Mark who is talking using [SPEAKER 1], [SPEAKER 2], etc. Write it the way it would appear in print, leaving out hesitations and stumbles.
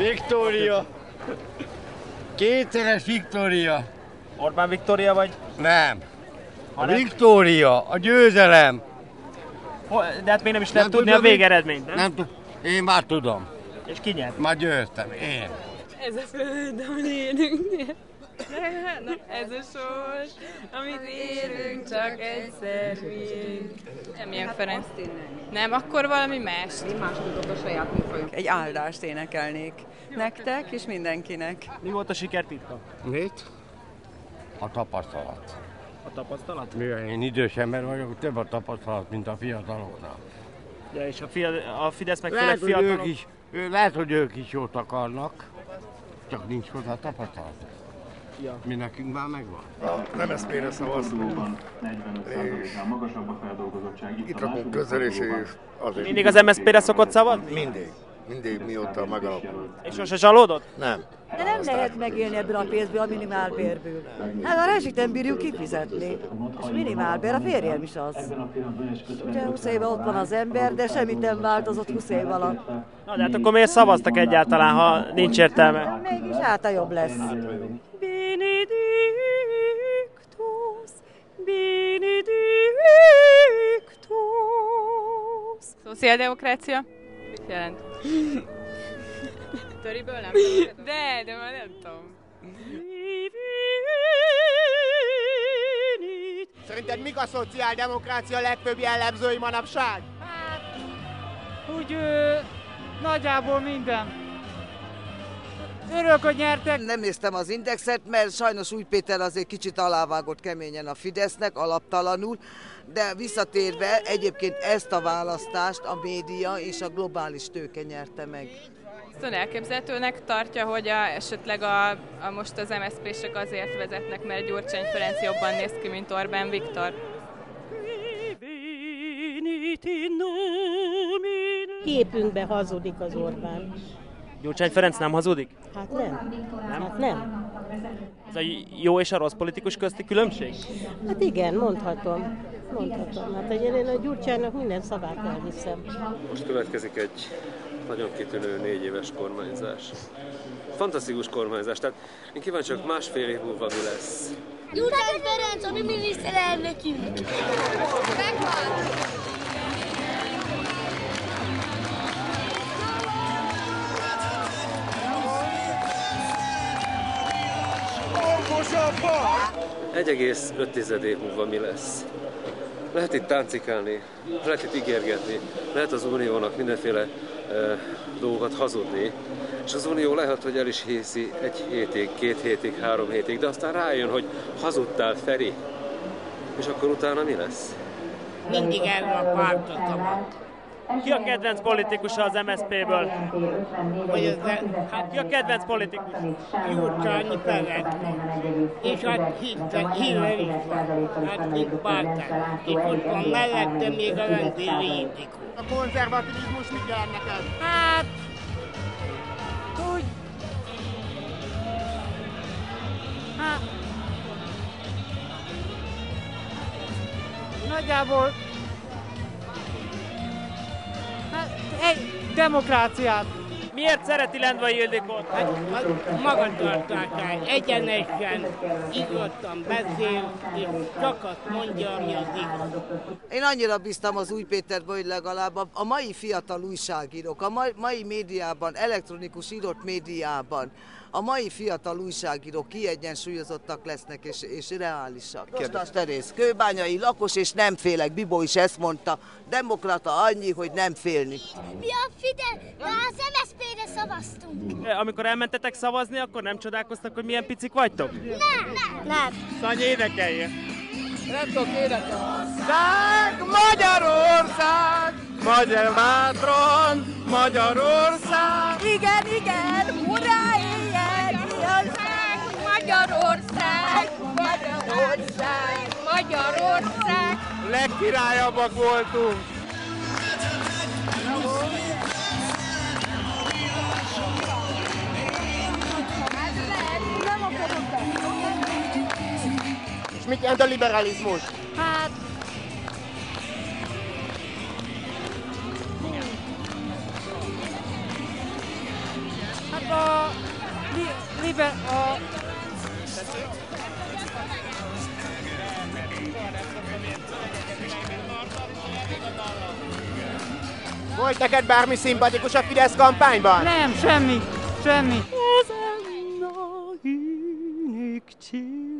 [SPEAKER 1] Viktória. Kétszeres Viktória.
[SPEAKER 2] Orbán Viktória vagy?
[SPEAKER 1] Nem. A Viktória, a győzelem.
[SPEAKER 2] De hát még nem is lehet tudni a végeredményt, nem?
[SPEAKER 1] Nem tudom. Én már tudom.
[SPEAKER 2] És ki nyert?
[SPEAKER 1] Már győztem, én.
[SPEAKER 3] Ez a föld, amit élünk. Ez a sors, amit élünk, csak egyszer miénk. Nem ilyen Ferenc. Nem, akkor valami más.
[SPEAKER 4] Én más tudok a saját műfajunk. Egy áldást énekelnék nektek és mindenkinek.
[SPEAKER 2] Mi volt a sikertitka?
[SPEAKER 1] Mit? A tapasztalat.
[SPEAKER 2] A tapasztalat?
[SPEAKER 1] Mivel én idős ember vagyok, több a tapasztalat, mint a fiataloknál.
[SPEAKER 2] Ja, és a Fidesz meg főleg fiatalok...
[SPEAKER 1] Lehet, hogy ők is jót akarnak, csak nincs hozzá tapasztalat.
[SPEAKER 2] Ja.
[SPEAKER 1] Mi nekünk már megvan.
[SPEAKER 5] Nem MSZP-re szavaztunk. Itt rakunk közel, és azért...
[SPEAKER 2] Mindig az MSZP-re szokott szavazni?
[SPEAKER 5] Mindig mióta megalapult.
[SPEAKER 2] És sose csalódott?
[SPEAKER 5] Nem.
[SPEAKER 6] De nem lehet megélni ebből a pénzből, a minimálbérből. Hát a rezsit nem bírjuk kifizetni. És minimálbér, a férjem is az. Ugye 20 éve ott van az ember, de semmit nem változott 20 év alatt.
[SPEAKER 2] Na de hát akkor miért szavaztak egyáltalán, ha nincs értelme?
[SPEAKER 6] Mégis hát a jobb lesz.
[SPEAKER 3] Benedictus, Benedictus. Szociáldemokrácia? Mit jelent? Töriből nem tudom. De már nem tudom.
[SPEAKER 7] Szerinted mik a szociáldemokrácia legfőbb jellemzői manapság?
[SPEAKER 8] Hát, úgy nagyjából minden. Örülök, hogy nyertek.
[SPEAKER 9] Nem néztem az Indexet, mert sajnos Új Péter azért kicsit alávágott keményen a Fidesznek, alaptalanul, de visszatérve egyébként ezt a választást a média és a globális tőke nyerte meg.
[SPEAKER 3] Ön elképzelhetőnek tartja, hogy esetleg most az MSZP-sek azért vezetnek, mert Gyurcsány Ferenc jobban néz ki, mint Orbán Viktor?
[SPEAKER 10] Képünkbe hazudik az Orbán.
[SPEAKER 2] Gyurcsány Ferenc nem hazudik?
[SPEAKER 10] Hát nem. Hát nem.
[SPEAKER 2] Ez a jó és a rossz politikus közti különbség?
[SPEAKER 10] Hát igen, mondhatom. Hát én a Gyurcsánynak minden szavát elhiszem.
[SPEAKER 11] Most következik egy nagyon kitűnő 4 éves kormányzás. Fantasztikus kormányzás, tehát én kíváncsi vagyok, másfél év múlva mi lesz.
[SPEAKER 12] Gyurcsány Ferenc, a mi miniszterelnökünk! Megvan!
[SPEAKER 11] Okosabban! 1,5 év múlva mi lesz? Lehet itt táncikálni, lehet itt ígérgetni, lehet az Uniónak mindenféle dolgokat hazudni, és az Unió lehet, hogy el is hiszi 1 hétig, 2 hétig, 3 hétig, de aztán rájön, hogy hazudtál, Feri, és akkor utána mi lesz?
[SPEAKER 13] Mindig erre a pártra szavadt.
[SPEAKER 2] Ki a kedvenc politikusa az MSZP-ből?
[SPEAKER 13] Hát
[SPEAKER 2] ki a kedvenc politikus?
[SPEAKER 13] Gyurcsány Ferenc. És hát Hillary is van. Hát itt pártán. És ott van mellette még a rendőrjétik.
[SPEAKER 7] A konzervativizmus mit jelent neked?
[SPEAKER 8] Hát... úgy... Hát... Nagyjából... Hát, egy demokráciát.
[SPEAKER 2] Miért szereti Lendvai Ildikót?
[SPEAKER 13] Magatartásán, egyenesen, igazsan beszél, és csak azt mondja, ami az igaz.
[SPEAKER 9] Én annyira bíztam az Új Péterbe, hogy legalább a mai fiatal újságírók, a mai médiában, elektronikus írott médiában, a mai fiatal újságírók kiegyensúlyozottak lesznek és reálisak. Kostas Teréz, kőbányai lakos, és nem félek, Bibó is ezt mondta, demokrata annyi, hogy nem félni.
[SPEAKER 12] Mi a Fidesz, de az MSZP-re szavaztunk.
[SPEAKER 2] Amikor elmentetek szavazni, akkor nem csodálkoztak, hogy milyen picik vagytok?
[SPEAKER 12] Nem.
[SPEAKER 2] Szanyi, énekelje!
[SPEAKER 7] Nem tudok énekelni. Magyarország! Magyar bátran! Magyarország!
[SPEAKER 6] Igen, hurrá, éjjel!
[SPEAKER 3] Magyarország! Magyarország!
[SPEAKER 7] Legkirályabbak voltunk! És mit jelent a liberalizmus?
[SPEAKER 8] Hát...
[SPEAKER 7] Volt neked bármi szimpatikus a Fidesz kampányban?
[SPEAKER 8] Nem, semmi.
[SPEAKER 14] Ezen a hűnök csík.